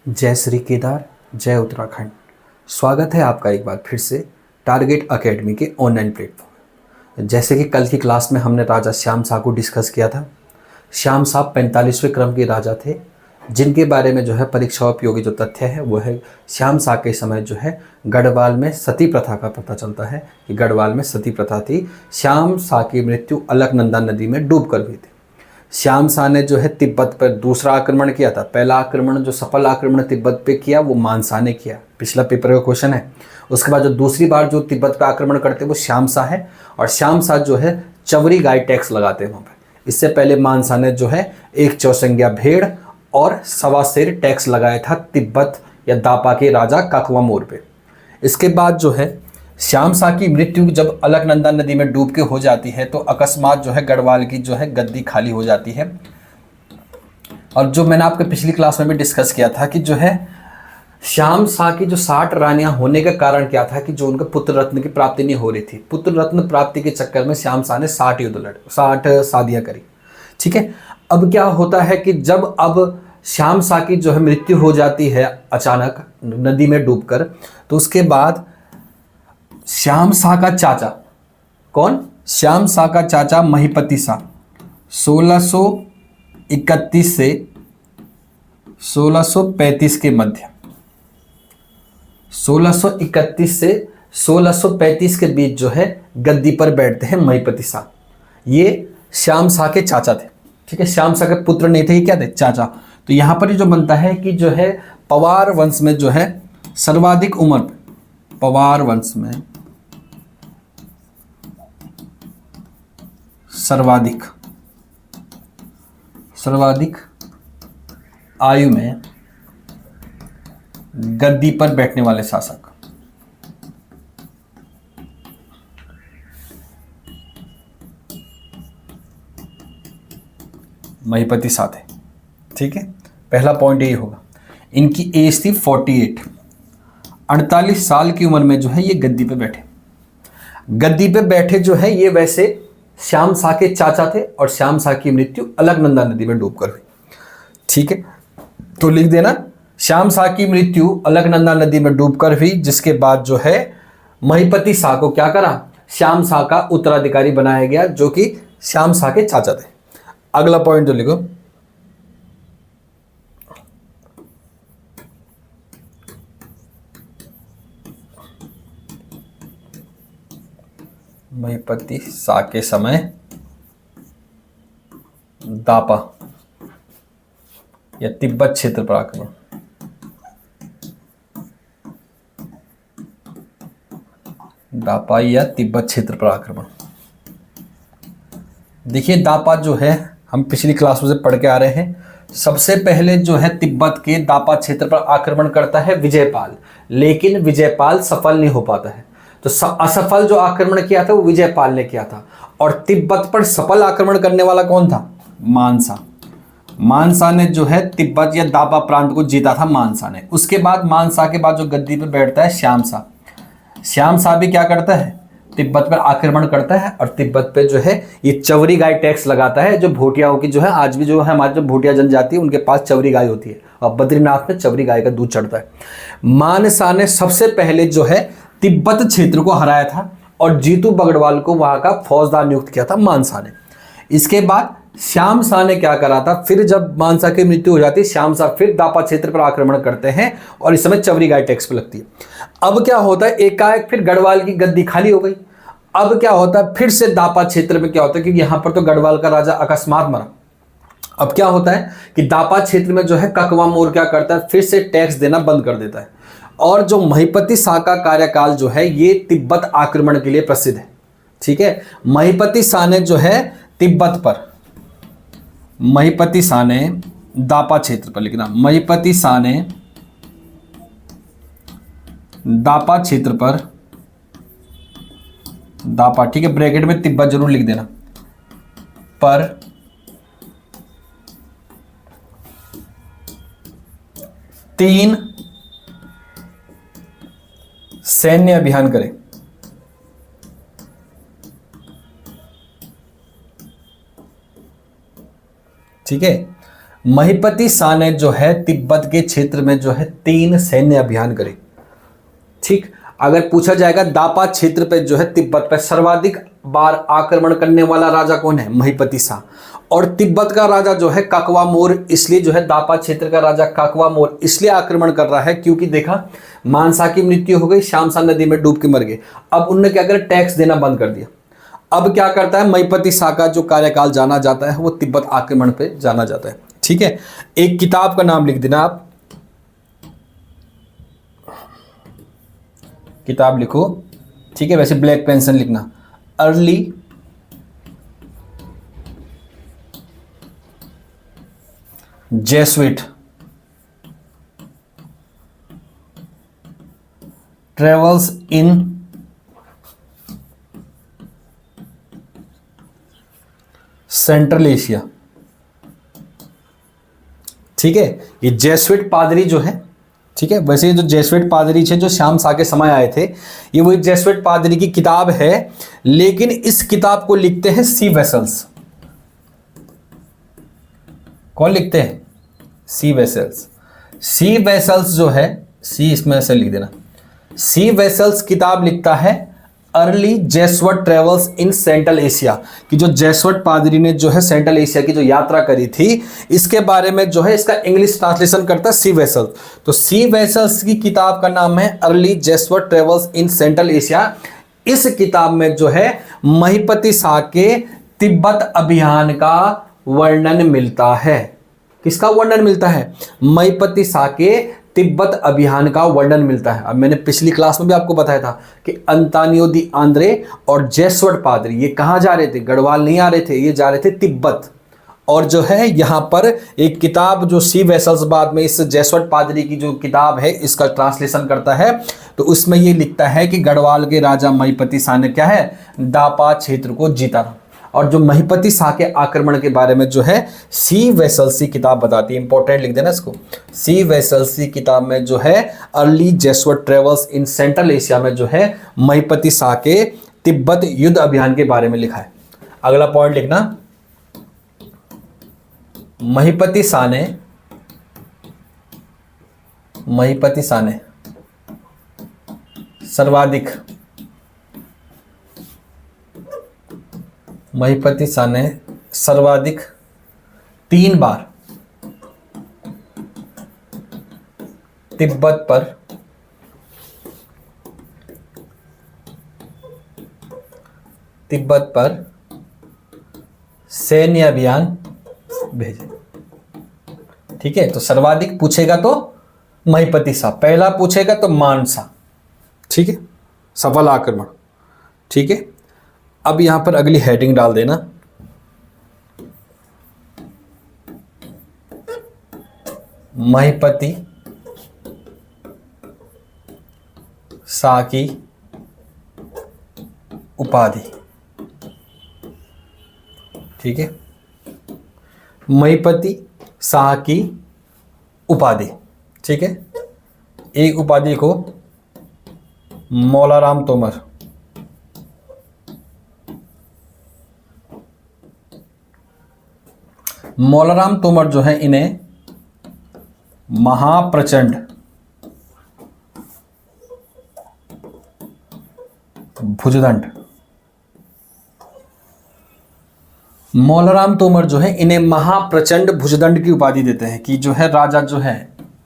जय श्री केदार, जय उत्तराखंड। स्वागत है आपका एक बार फिर से टारगेट एकेडमी के ऑनलाइन प्लेटफॉर्म। जैसे कि कल की क्लास में हमने राजा श्याम शाह को डिस्कस किया था। श्याम शाह 45वें क्रम के राजा थे, जिनके बारे में जो है परीक्षा उपयोगी जो तथ्य है वो है श्याम शाह के समय जो है गढ़वाल में सती प्रथा का पता चलता है कि गढ़वाल में सती प्रथा थी। श्याम शाह की मृत्यु अलकनंदा नदी में डूब कर हुई थी। श्याम शाह ने जो है तिब्बत पर दूसरा आक्रमण किया था। पहला आक्रमण जो सफल आक्रमण तिब्बत पे किया वो मानसा ने किया, पिछला पेपर का क्वेश्चन है। उसके बाद जो दूसरी बार जो तिब्बत पे आक्रमण करते हैं वो श्याम शाह है, और श्याम शाह जो है चवरी गाय टैक्स लगाते हैं वहाँ पे। इससे पहले मानसा ने जो है एक चौसंगिया भेड़ और सवा शेर टैक्स लगाया था तिब्बत या दापा के राजा काकवामोर पे। इसके बाद जो है श्याम शाह की मृत्यु जब अलकनंदा नदी में डूब के हो जाती है तो अकस्मात जो है गढ़वाल की जो है गद्दी खाली हो जाती है। और जो मैंने आपके पिछली क्लास में भी डिस्कस किया था कि जो है श्याम शाह की जो 60 रानियां होने का कारण क्या था कि जो उनके पुत्र रत्न की प्राप्ति नहीं हो रही थी। पुत्र रत्न प्राप्ति के चक्कर में श्याम शाह ने 60 युद्ध लड़े, 60 शादियां करी। ठीक है, अब क्या होता है कि जब अब श्याम शाह की जो है मृत्यु हो जाती है अचानक नदी में डूबकर, तो उसके बाद श्याम शाह का चाचा, कौन? श्याम शाह का चाचा महिपति शाह 1631 से 1635 के मध्य, 1631 से 1635 के बीच जो है गद्दी पर बैठते हैं महिपति शाह। ये श्याम शाह के चाचा थे। ठीक है, श्याम शाह के पुत्र नहीं थे, ये क्या थे? चाचा। तो यहां पर जो बनता है कि जो है पवार वंश में जो है सर्वाधिक उम्र, पवार वंश में सर्वाधिक आयु में गद्दी पर बैठने वाले शासक महिपति शाह थे। ठीक है, पहला पॉइंट यही होगा। इनकी एज थी 48, 48 साल की उम्र में जो है ये गद्दी पे बैठे। गद्दी पे बैठे जो है ये वैसे श्याम शाह के चाचा थे, और श्याम शाह की मृत्यु अलकनंदा नदी में डूबकर हुई। ठीक है, तो लिख देना श्याम शाह की मृत्यु अलकनंदा नदी में डूबकर हुई, जिसके बाद जो है महिपति शाह को क्या करा? श्याम शाह का उत्तराधिकारी बनाया गया, जो कि श्याम शाह के चाचा थे। अगला पॉइंट जो लिखो, महिपति शाह के समय दापा या तिब्बत क्षेत्र पर आक्रमण। दापा या तिब्बत क्षेत्र पर आक्रमण। देखिए दापा जो है हम पिछली क्लास में से पढ़ के आ रहे हैं। सबसे पहले जो है तिब्बत के दापा क्षेत्र पर आक्रमण करता है विजयपाल, लेकिन विजयपाल सफल नहीं हो पाता है। तो असफल जो आक्रमण किया था वो विजयपाल ने किया था, और तिब्बत पर सफल आक्रमण करने वाला कौन था? मानसा। मानसा ने जो है तिब्बत या दापा प्रांत को जीता था, मानसा ने। उसके बाद मानसा के बाद जो गद्दी पर बैठता है श्याम शाह। श्याम शाह भी क्या करता है? तिब्बत पर आक्रमण करता है, और तिब्बत पे जो है ये चवरी गाय टैक्स लगाता है। जो भूटियाओं की जो है आज भी जो है हमारी जो भूटिया जनजाति है उनके पास चवरी गाय होती है, और बद्रीनाथ में चवरी गाय का दूध चढ़ता है। मानसा ने सबसे पहले जो है तिब्बत क्षेत्र को हराया था, और जीतू बगड़वाल को वहां का फौजदार नियुक्त किया था मानसा ने। इसके बाद श्याम शाह ने क्या करा था? फिर जब मानसा की मृत्यु हो जाती है, श्याम शाह फिर दापा क्षेत्र पर आक्रमण करते हैं, और इस समय चवरी गाय टैक्स पे लगती है। अब क्या होता है? एकाएक फिर गढ़वाल की गद्दी खाली हो गई। अब क्या होता है? फिर से दापा क्षेत्र में क्या होता है, क्योंकि यहां पर तो गढ़वाल का राजा अकस्मात मरा। अब क्या होता है कि दापा क्षेत्र में जो है काकवामोर क्या करता है? फिर से टैक्स देना बंद कर देता है। और जो महिपति शाह का कार्यकाल जो है ये तिब्बत आक्रमण के लिए प्रसिद्ध है। ठीक है, महिपति शाह ने जो है तिब्बत पर, महिपति शाह ने दापा क्षेत्र पर लिखना, महिपति शाह ने दापा क्षेत्र पर, दापा, ठीक है, ब्रैकेट में तिब्बत जरूर लिख देना, पर 3 सैन्य अभियान करे। ठीक है, महिपति शाह ने जो है तिब्बत के क्षेत्र में जो है 3 सैन्य अभियान करे। ठीक, अगर पूछा जाएगा दापा क्षेत्र पे जो है तिब्बत पे सर्वाधिक बार आक्रमण करने वाला राजा कौन है, महिपति शाह। और तिब्बत का राजा जो है काकवा मोर, इसलिए जो है दापा क्षेत्र का राजा काकवा मोर इसलिए आक्रमण कर रहा है क्योंकि देखा मानसा की मृत्यु हो गई, श्यामसा नदी में डूब के मर गए। अब उनने क्या करा, टैक्स देना बंद कर दिया। अब क्या करता है, महिपति शाह का जो कार्यकाल जाना जाता है वो तिब्बत आक्रमण पे जाना जाता है। ठीक है, एक किताब का नाम लिख देना आप, किताब लिखो। ठीक है, वैसे ब्लैक पेन से लिखना, early Jesuit travels in central Asia. ठीक है, ये जेसुइट पादरी जो है, ठीक है, वैसे ये जो जेसुइट पादरी थे जो श्याम शाह के समय आए थे, ये वही जेसुइट पादरी की किताब है, लेकिन इस किताब को लिखते हैं सी वेसल्स। कौन लिखते हैं, सी वेसल्स। सी वेसल्स जो है, सी इसमें से लिख देना, सी वेसल्स किताब लिखता है early Jesuit travels in central Asia, कि जो जेसुइट पादरी ने जो है सेंट्रल एशिया की जो यात्रा करी थी, इसके बारे में जो है इसका इंग्लिश ट्रांसलेशन करता है सी वेसल्स। तो सी वेसल्स की किताब का नाम है early Jesuit travels in central Asia. इस किताब में जो है महिपति शाह के तिब्बत अभियान का वर्णन मिलता है। किसका वर्णन मिलता है, महिपति शाह के तिब्बत अभियान का वर्णन मिलता है। अब मैंने पिछली क्लास में भी आपको बताया था कि अंतानियो दी आंद्रे और जेसुइट पादरी ये कहाँ जा रहे थे, गढ़वाल नहीं आ रहे थे, ये जा रहे थे तिब्बत। और जो है यहाँ पर एक किताब जो सी वेसल्स बाद में इस जेसुइट पादरी की जो किताब है इसका ट्रांसलेशन करता है, तो उसमें ये लिखता है कि गढ़वाल के राजा महिपति शाह ने क्या है, दापा क्षेत्र को जीता। और जो महिपति शाह के आक्रमण के बारे में जो है सी वेसल्स की किताब बताती है, इंपॉर्टेंट लिख देना इसको, सी वेसल्स की किताब में जो है early Jesuit travels in central Asia में जो है महिपति शाह के तिब्बत युद्ध अभियान के बारे में लिखा है। अगला पॉइंट लिखना, महिपति शाह ने सर्वाधिक, महिपति शाह ने सर्वाधिक 3 बार तिब्बत पर सैन्य अभियान भेजे। ठीक है, तो सर्वाधिक पूछेगा तो महिपति शाह, पहला पूछेगा तो मानसा। ठीक है, सफल आक्रमण। ठीक है, अब यहां पर अगली हेडिंग डाल देना, महिपति शाह की उपाधि। ठीक है, महिपति शाह की उपाधि। ठीक है, एक उपाधि को मौलाराम तोमर, मौलाराम तोमर जो है इन्हें महाप्रचंड भुजदंड, मौलाराम तोमर जो है इन्हें महाप्रचंड भुजदंड की उपाधि देते हैं कि जो है राजा जो है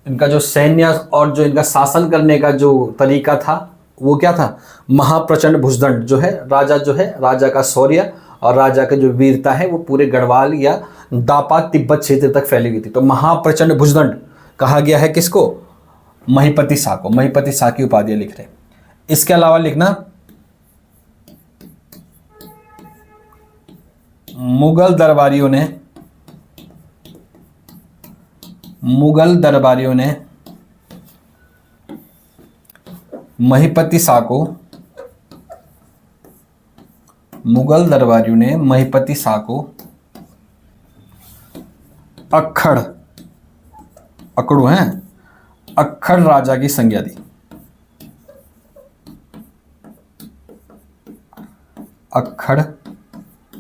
इनका जो सैन्य और जो इनका शासन करने का जो तरीका था वो क्या था, महाप्रचंड भुजदंड। जो है राजा का शौर्य और राजा का जो वीरता है वो पूरे गढ़वाल या दापा तिब्बत क्षेत्र तक फैली हुई थी। तो महाप्रचंड भुजदंड कहा गया है किसको, महिपति शाह को। महिपति शाह की उपाधियां लिख रहे हैं। इसके अलावा लिखना मुगल दरबारियों ने महिपति शाह को, मुगल दरबारियों ने महिपति शाह को अक्खड़ राजा की संज्ञा दी। अक्खड़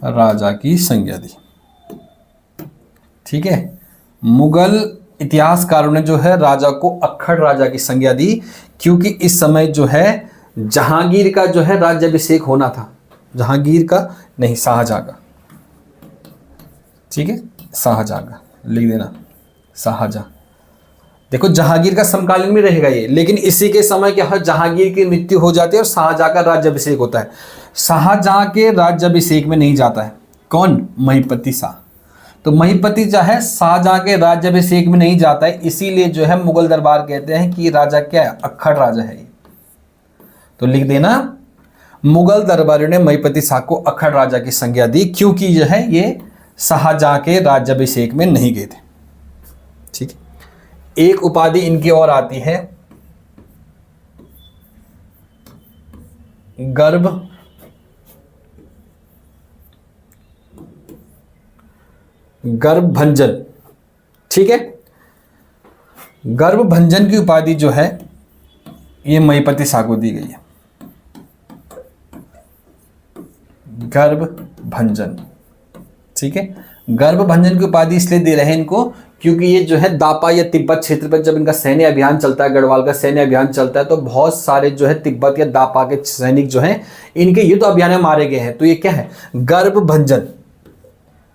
राजा की संज्ञा दी। ठीक है, मुगल इतिहासकारों ने जो है राजा को अक्खड़ राजा की संज्ञा दी, क्योंकि इस समय जो है जहांगीर का जो है राज्याभिषेक होना था। जहांगीर का नहीं, शाहजहां का। ठीक है, शाहजहां का लिख देना, शाहजहां। देखो जहांगीर का समकालीन में रहेगा ये, लेकिन इसी के समय क्या है, जहांगीर की मृत्यु हो जाती है और शाहजहां का राज्याभिषेक होता है। शाहजहां के राज्याभिषेक में नहीं जाता है कौन, महिपति शाह। तो महिपति जो है शाहजहां के राज्याभिषेक में नहीं जाता है, इसीलिए जो है मुगल दरबार कहते हैं कि राजा क्या है, अक्खड़ राजा है ये। तो लिख देना, मुगल दरबारियों ने महिपति शाह को अक्खड़ राजा की संज्ञा दी, क्योंकि जो है ये शाहजहां के राज्याभिषेक में नहीं गए थे। ठीक है, एक उपाधि इनकी और आती है, गर्भभंजन। ठीक है, गर्भभंजन की उपाधि जो है ये महिपति शाह को दी गई है। गर्भभंजन, ठीक है, गर्भभंजन की उपाधि इसलिए दे रहे हैं इनको क्योंकि ये जो है दापा या तिब्बत क्षेत्र पर जब इनका सैन्य अभियान चलता है, गढ़वाल का सैन्य अभियान चलता है, तो बहुत सारे जो है तिब्बत या दापा के सैनिक जो हैं इनके युद्ध अभियान में मारे गए हैं। तो ये क्या है, गर्भभंजन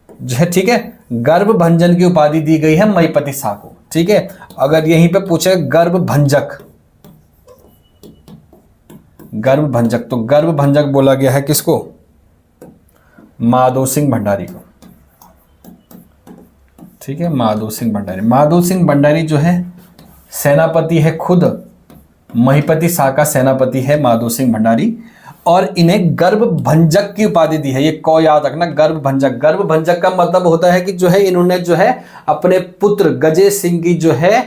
जो है। ठीक है, गर्भभंजन की उपाधि दी गई है महिपति शाह को। ठीक है, अगर यहीं पे पूछे गर्भभंजक, गर्भभंजक, तो गर्भभंजक बोला गया है किसको, माधो सिंह भंडारी को। ठीक है, माधो सिंह भंडारी। माधो सिंह भंडारी जो है सेनापति है, खुद महिपति शाह का सेनापति है माधो सिंह भंडारी, और इन्हें गर्भभंजक की उपाधि दी है। ये को याद रखना, गर्भभंजक। गर्भभंजक का मतलब होता है कि जो है इन्होंने जो है अपने पुत्र गजे सिंह की जो है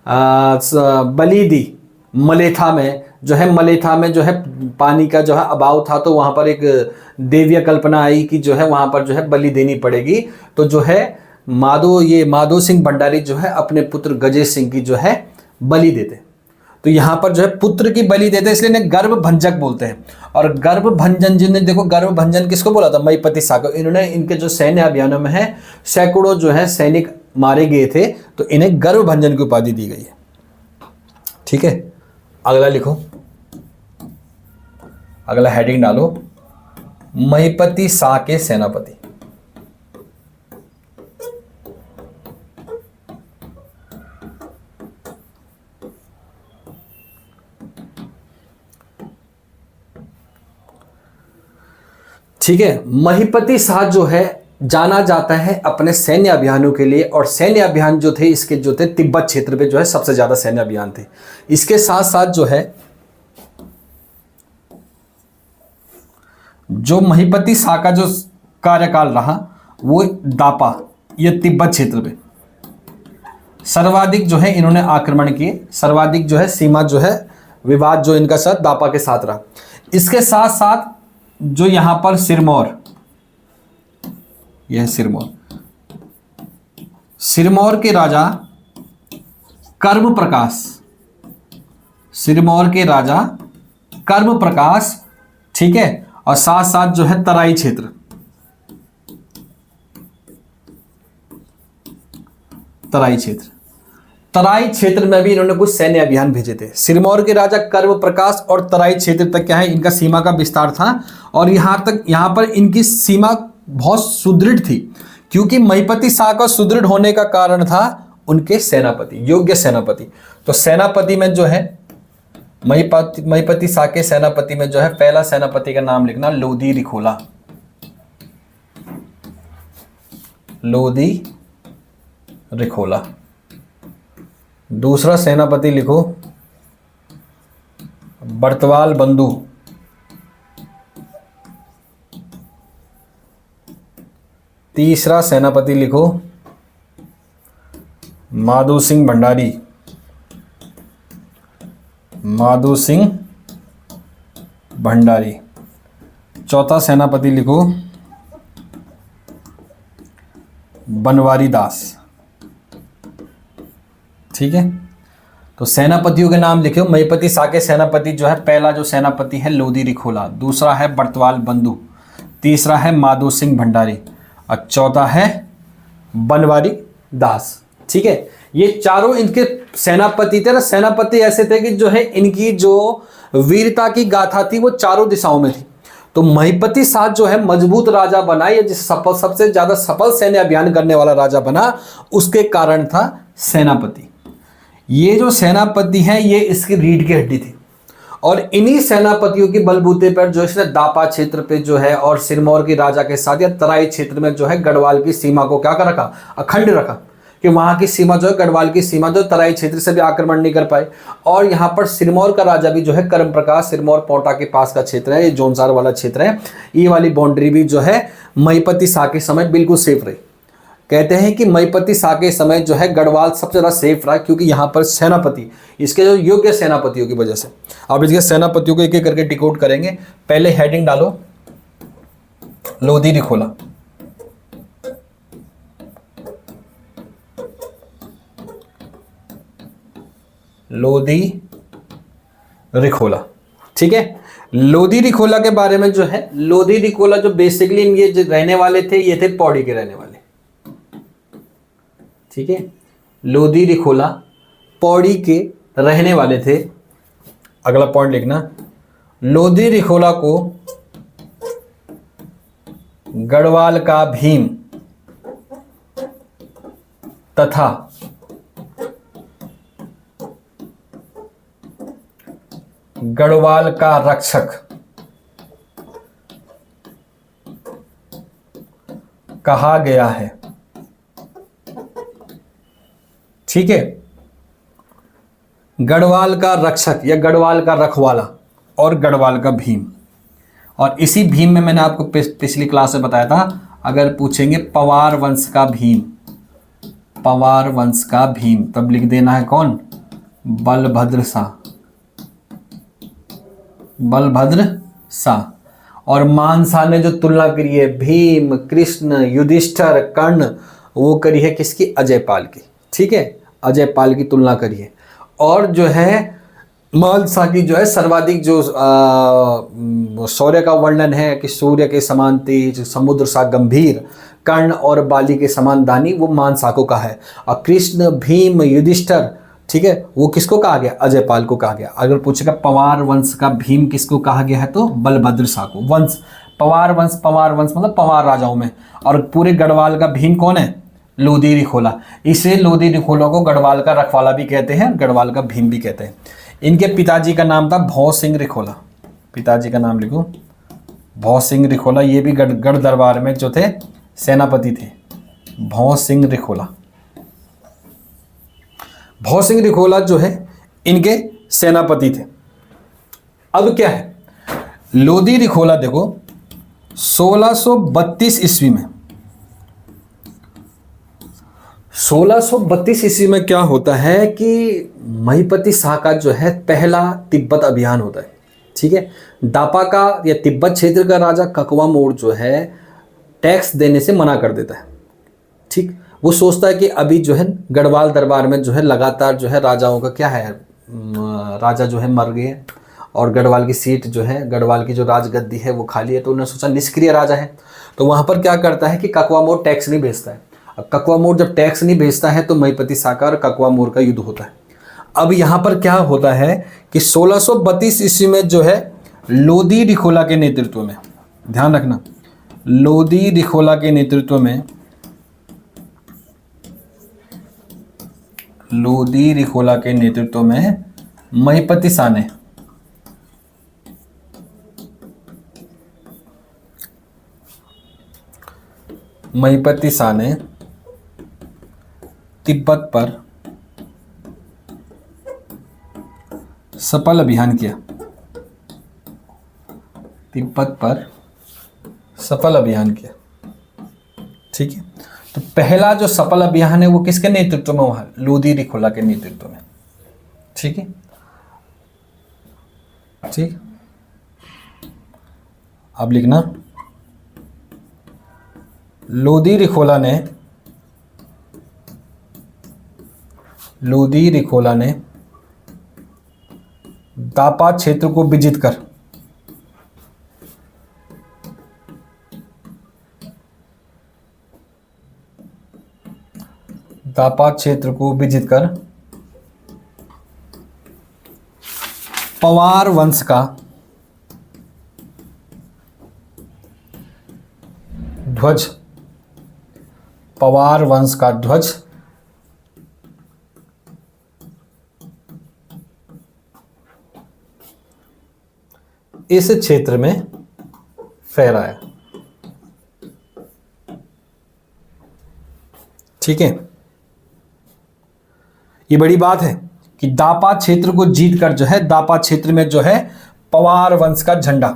बलि दी। मलेथा में जो है, मलेथा में जो है पानी का जो है अभाव था, तो वहाँ पर एक देवीय कल्पना आई कि जो है वहाँ पर जो है बलि देनी पड़ेगी। तो जो है माधो सिंह भंडारी जो है अपने पुत्र गजे सिंह की जो है बलि देते। तो यहाँ पर जो है पुत्र की बलि देते, इसलिए इन्हें गर्भभंजक बोलते हैं। और गर्भभंजन जिन्हें, देखो गर्भभंजन किसको बोला था, महिपति शाह को। इन्होंने इनके जो सैन्य अभियानों में है सैकड़ों जो है सैनिक मारे गए थे, तो इन्हें गर्भभंजन की उपाधि दी गई है। ठीक है, अगला लिखो, अगला हेडिंग डालो, महिपति शाह के सेनापति। ठीक है, महिपति शाह जो है जाना जाता है अपने सैन्य अभियानों के लिए, और सैन्य अभियान जो थे इसके जो थे तिब्बत क्षेत्र पे जो है सबसे ज्यादा सैन्य अभियान थे। इसके साथ साथ जो है जो महिपति शाह का जो कार्यकाल रहा वो दापा या तिब्बत क्षेत्र पे सर्वाधिक जो है इन्होंने आक्रमण किए, सर्वाधिक जो है सीमा जो है विवाद जो इनका साथ दापा के साथ रहा। इसके साथ साथ जो यहां पर सिरमौर, यह सिरमौर के राजा कर्म प्रकाश, सिरमौर के राजा कर्म प्रकाश, ठीक है, और साथ साथ जो है तराई क्षेत्र, तराई क्षेत्र में भी इन्होंने कुछ सैन्य अभियान भेजे थे। सिरमौर के राजा कर्म प्रकाश और तराई क्षेत्र तक क्या है इनका सीमा का विस्तार था, और यहां पर इनकी सीमा बहुत सुदृढ़ थी, क्योंकि महिपति शाह का सुदृढ़ होने का कारण था उनके सेनापति, योग्य सेनापति। तो सेनापति में जो है महिपति शाह के सेनापति में जो है पहला सेनापति का नाम लिखना लोधी रिखोला, लोधी रिखोला। दूसरा सेनापति लिखो बर्तवाल बंधु, तीसरा सेनापति लिखो माधो सिंह भंडारी, माधो सिंह भंडारी। चौथा सेनापति लिखो बनवारी दास। ठीक है, तो सेनापतियों के नाम लिखे, महिपति शाह के सेनापति जो है पहला जो सेनापति है लोधी रिखोला, दूसरा है बर्तवाल बंधु, तीसरा है माधो सिंह भंडारी और चौथा है बनवारी दास। ठीक है। ये चारों इनके सेनापति थे ना, सेनापति ऐसे थे कि जो है इनकी जो वीरता की गाथा थी वो चारों दिशाओं में थी। तो महिपति साथ जो है मजबूत राजा बना, या जिस सफल सबसे ज्यादा सफल सैन्य अभियान करने वाला राजा बना, उसके कारण था सेनापति। ये जो सेनापति हैं ये इसकी रीढ़ की हड्डी थी, और इन्हीं सेनापतियों के बलबूते पर जो इसने दापा क्षेत्र पे जो है और सिरमौर की राजा के साथ या तराई क्षेत्र में जो है गढ़वाल की सीमा को क्या कर रखा, अखंड रखा, कि वहां की सीमा जो है गढ़वाल की सीमा जो तराई क्षेत्र से भी आक्रमण नहीं कर पाए। और यहाँ पर सिरमौर का राजा भी जो है कर्म प्रकाश, सिरमौर पोटा के पास का क्षेत्र है, ये जोनसार वाला क्षेत्र है, ये वाली बाउंड्री भी जो है महिपति शाह के समय बिल्कुल सेफ रही। कहते हैं कि महिपति शाह के समय जो है गढ़वाल सबसे ज़्यादा सेफ रहा, क्योंकि यहाँ पर सेनापति, इसके जो योग्य सेनापतियों की वजह से। अब इसके सेनापतियों को एक एक करके डिकोड करेंगे। पहले हेडिंग डालो, लोधी रिखोला। लोधी रिखोला, ठीक है। लोधी रिखोला के बारे में जो है, लोधी रिखोला जो बेसिकली ये जो रहने वाले थे, ये थे पौड़ी के रहने वाले, ठीक है। लोधी रिखोला पौड़ी के रहने वाले थे। अगला पॉइंट लिखना, लोधी रिखोला को गढ़वाल का भीम तथा गढ़वाल का रक्षक कहा गया है, ठीक है। गढ़वाल का रक्षक या गढ़वाल का रखवाला और गढ़वाल का भीम। और इसी भीम में मैंने आपको पिछली क्लास में बताया था, अगर पूछेंगे पवार वंश का भीम, पवार वंश का भीम, तब लिख देना है कौन, बलभद्र शाह, बलभद्र शाह। और मानसा ने जो तुलना करी है भीम, कृष्ण, युधिष्ठिर, कर्ण, वो करी है किसकी, अजय पाल की, ठीक है, अजय पाल की तुलना करी है। और जो है मानसा की जो है सर्वाधिक जो शौर्य का वर्णन है कि सूर्य के समान तेज, समुद्र सा गंभीर, कर्ण और बाली के समान दानी, वो मानसा को कहा है। और कृष्ण, भीम, युधिष्ठिर, ठीक है, वो किसको कहा गया, अजय पाल को कहा गया। अगर पूछेगा पवार वंश का भीम किसको कहा गया है, तो बलभद्र शाह को। वंश, पवार वंश, पवार वंश मतलब पवार राजाओं में, और पूरे गढ़वाल का भीम कौन है, लोधी रिखोला। इसे लोधी रिखोला को गढ़वाल का रखवाला भी कहते हैं, गढ़वाल का भीम भी कहते हैं। इनके पिताजी का नाम था भौ सिंह रिखोला, पिताजी का नाम लिखो, भौ सिंह रिखोला। ये भी गढ़ दरबार में जो थे सेनापति थे, भौ सिंह रिखोला। भौ सिंह रिखोला जो है इनके सेनापति थे। अब क्या है, लोधी रिखोला देखो 1632 ईस्वी में, 1632 ईस्वी में क्या होता है कि महिपति शाह का जो है पहला तिब्बत अभियान होता है, ठीक है। दापा का या तिब्बत क्षेत्र का राजा ककवा मोड़ जो है टैक्स देने से मना कर देता है, ठीक। वो सोचता है कि अभी जो है गढ़वाल दरबार में जो है लगातार जो है राजाओं का क्या है, राजा जो है मर गए और गढ़वाल की सीट जो है, गढ़वाल की जो राजगद्दी है वो खाली है। तो उन्होंने सोचा निष्क्रिय राजा है, तो वहाँ पर क्या करता है कि ककवा मोड़ टैक्स नहीं भेजता है। अब ककवा मोड़ जब टैक्स नहीं भेजता है तो महिपति शाह का और ककवा मोड़ का युद्ध होता है। अब यहाँ पर क्या होता है कि 1632 ईस्वी में जो है लोधी रिखोला के नेतृत्व में, ध्यान रखना, लोधी रिखोला के नेतृत्व में, लोधी रिखोला के नेतृत्व में महिपति शाह ने तिब्बत पर सफल अभियान किया, तिब्बत पर सफल अभियान किया, ठीक है। तो पहला जो सफल अभियान है वो किसके नेतृत्व में हुआ, लोधी रिखोला के नेतृत्व में, ठीक है, ठीक। अब लिखना, लोधी रिखोला ने दापा क्षेत्र को विजित कर दापा क्षेत्र को विजित कर पवार वंश का ध्वज, पवार वंश का ध्वज इस क्षेत्र में फहराया। ठीक है, ये बड़ी बात है कि दापा क्षेत्र को जीतकर जो है, दापा क्षेत्र में जो है पवार वंश का झंडा,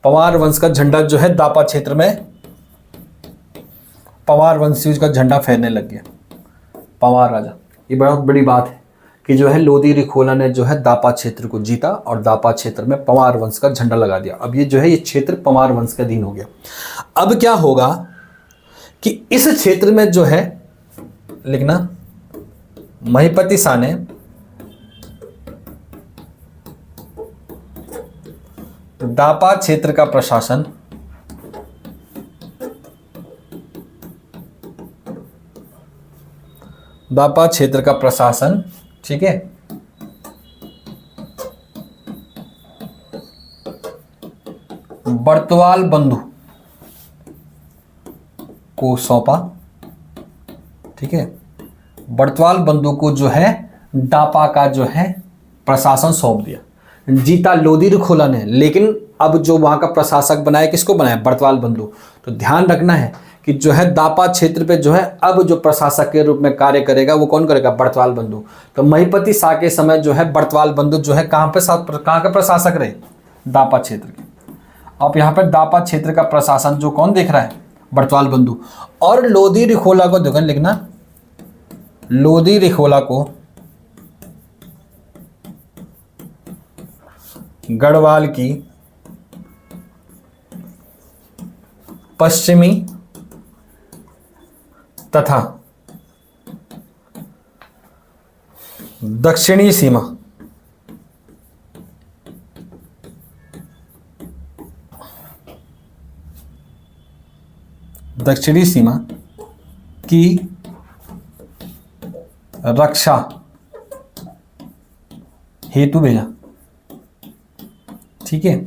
पवार वंश का झंडा जो है दापा क्षेत्र में, पवार वंश का झंडा फहरने लग गया, पवार राजा। ये बहुत बड़ी बात है कि जो है लोदी रिखोला ने जो है दापा क्षेत्र को जीता और दापा क्षेत्र में पवार वंश का झंडा लगा दिया। अब ये जो है ये क्षेत्र पवार वंश का अधीन हो गया। अब क्या होगा कि इस क्षेत्र में जो है, लिखना, महिपति शाह ने दापा क्षेत्र का प्रशासन दापा क्षेत्र का प्रशासन, ठीक है, बर्तवाल बंधु को सौंपा। ठीक है, बर्तवाल बंधु को जो है दापा का जो है प्रशासन सौंप दिया। जीता लोदी रिखोला ने, लेकिन अब जो वहां का प्रशासक बनाया, किसको बनाया? बर्तवाल बंधु। तो ध्यान रखना है कि जो है दापा क्षेत्र पे जो है अब जो प्रशासक के रूप में कार्य करेगा वो कौन करेगा? बर्तवाल बंधु। तो महिपति शाह के समय जो है बर्तवाल बंधु जो है कहाँ का प्रशासक रहे? दापा क्षेत्र के। अब यहाँ पर दापा क्षेत्र का प्रशासन जो कौन देख रहा है? बर्तवाल बंधु। और लोदी रिखोला को देखो, लिखना, लोदी रिखोला को गढ़वाल की पश्चिमी तथा दक्षिणी सीमा की रक्षा हेतु भेजा। ठीक है,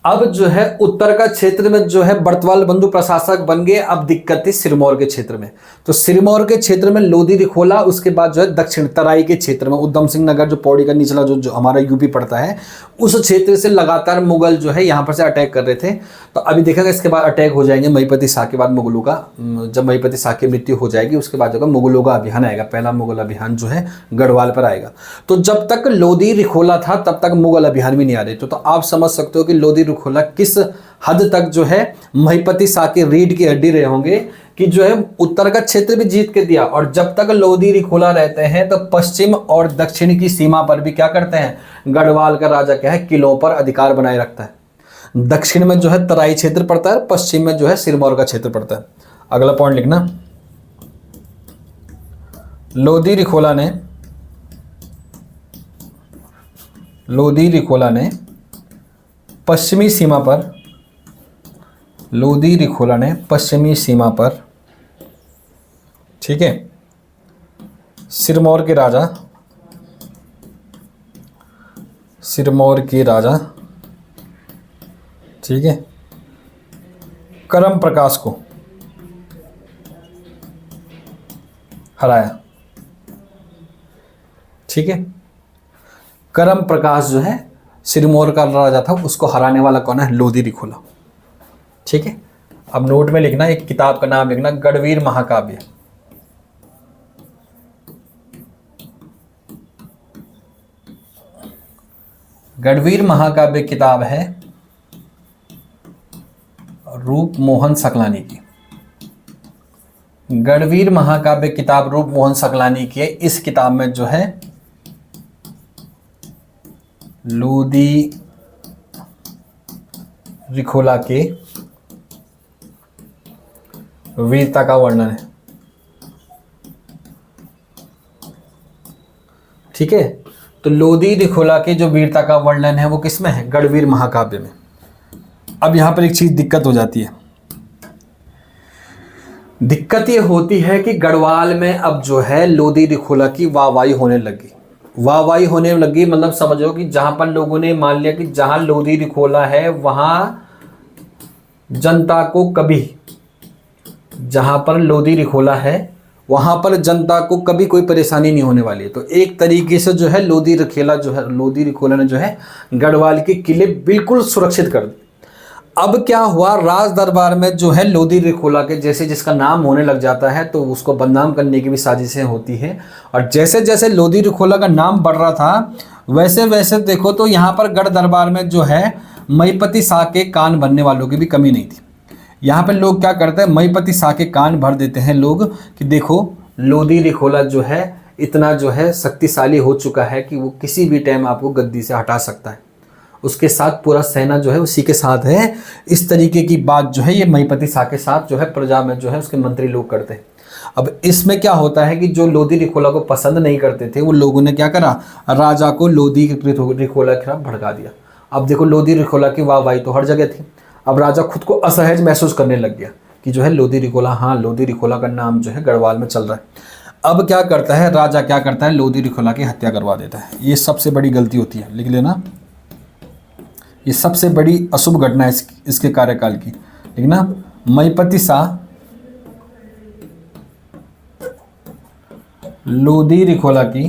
अब जो है उत्तर का क्षेत्र में जो है बर्तवाल बंधु प्रशासक बन गए। अब दिक्कत थी सिरमौर के क्षेत्र में। तो सिरमौर के क्षेत्र में लोदी रिखोला, उसके बाद जो है दक्षिण तराई के क्षेत्र में उधम सिंह नगर, जो पौड़ी का निचला जो हमारा यूपी पड़ता है, उस क्षेत्र से लगातार मुगल जो है यहाँ पर से अटैक कर रहे थे। तो अभी देखेगा इसके बाद अटैक हो जाएंगे महिपति शाह के बाद मुगलों का। जब महिपति शाह की मृत्यु हो जाएगी उसके बाद जो है मुगलों का अभियान आएगा। पहला मुगल अभियान जो है गढ़वाल पर आएगा। तो जब तक लोदी रिखोला था तब तक मुगल अभियान भी नहीं आ रहे। तो आप समझ सकते हो कि लोदी रिखोला किस हद तक जो है महिपति शाह के रीढ़ की हड्डी रहे होंगे कि जो है उत्तर का क्षेत्र भी जीत के दिया। और जब तक लोदी रिखोला रहते हैं तो पश्चिम और दक्षिण की सीमा पर भी क्या करते हैं? गढ़वाल का राजा क्या है? किलों पर अधिकार बनाए रखता है। दक्षिण में जो है तराई क्षेत्र पड़ता है, पश्चिम में जो है सिरमौर का क्षेत्र पड़ता है। अगला पॉइंट लिखना, लोदी रिखोला ने पश्चिमी सीमा पर, ठीक है, सिरमौर के राजा, ठीक है, करम प्रकाश को हराया। ठीक है, करम प्रकाश जो है सिरमौर का राजा था, उसको हराने वाला कौन है? लोदी रिखोला। ठीक है, अब नोट में लिखना, एक किताब का नाम लिखना, गढ़वीर महाकाव्य। गढ़वीर महाकाव्य किताब है रूप मोहन सकलानी की। गढ़वीर महाकाव्य किताब रूप मोहन सकलानी की है। इस किताब में जो है लोदी रिखोला के वीरता का वर्णन है। ठीक है, तो लोदी रिखोला के जो वीरता का वर्णन है वो किसमें है? गढ़वीर महाकाव्य में। अब यहां पर एक चीज दिक्कत हो जाती है, दिक्कत ये होती है कि गढ़वाल में अब जो है लोधी रिखोला की वाहवाही होने लगी। वाहवाही होने लगी मतलब समझो कि जहां पर लोगों ने मान लिया कि जहां लोधी रिखोला है वहां जनता को कभी, जहां पर लोधी रिखोला है वहां पर जनता को कभी कोई परेशानी नहीं होने वाली है। तो एक तरीके से जो है लोधी रिखोला ने जो है गढ़वाल के किले बिल्कुल सुरक्षित कर दिए। अब क्या हुआ, राज दरबार में जो है लोधी रिखोला के जैसे जिसका नाम होने लग जाता है तो उसको बदनाम करने की भी साजिशें होती हैं। और जैसे जैसे लोधी रिखोला का नाम बढ़ रहा था वैसे वैसे देखो तो यहाँ पर गढ़ दरबार में जो है महीपति शाह के कान भरने वालों की भी कमी नहीं थी। यहाँ पे लोग क्या करते हैं, महीपति शाह के कान भर देते हैं लोग कि देखो लोधी रिखोला जो है इतना जो है शक्तिशाली हो चुका है कि वो किसी भी टाइम आपको गद्दी से हटा सकता है, उसके साथ पूरा सेना जो है उसी के साथ है। इस तरीके की बात जो है ये महीपति शाह के साथ जो है प्रजा में जो है उसके मंत्री लोग करते हैं। अब इसमें क्या होता है कि जो लोधी रिखोला को पसंद नहीं करते थे वो लोगों ने क्या करा, राजा को लोधी रिखोला के खिलाफ भड़का दिया। अब देखो लोधी रिखोला की वाहवाही तो हर जगह थी, अब राजा खुद को असहज महसूस करने लग गया कि जो है लोधी रिखोला, हाँ लोधी रिखोला का नाम जो है गढ़वाल में चल रहा है। अब क्या करता है राजा, क्या करता है लोधी रिखोला की हत्या करवा देता है। ये सबसे बड़ी गलती होती है, लिख लेना, ये सबसे बड़ी अशुभ घटना है इसके कार्यकाल की, ठीक ना। महीपति शाह लोधी रिखोला की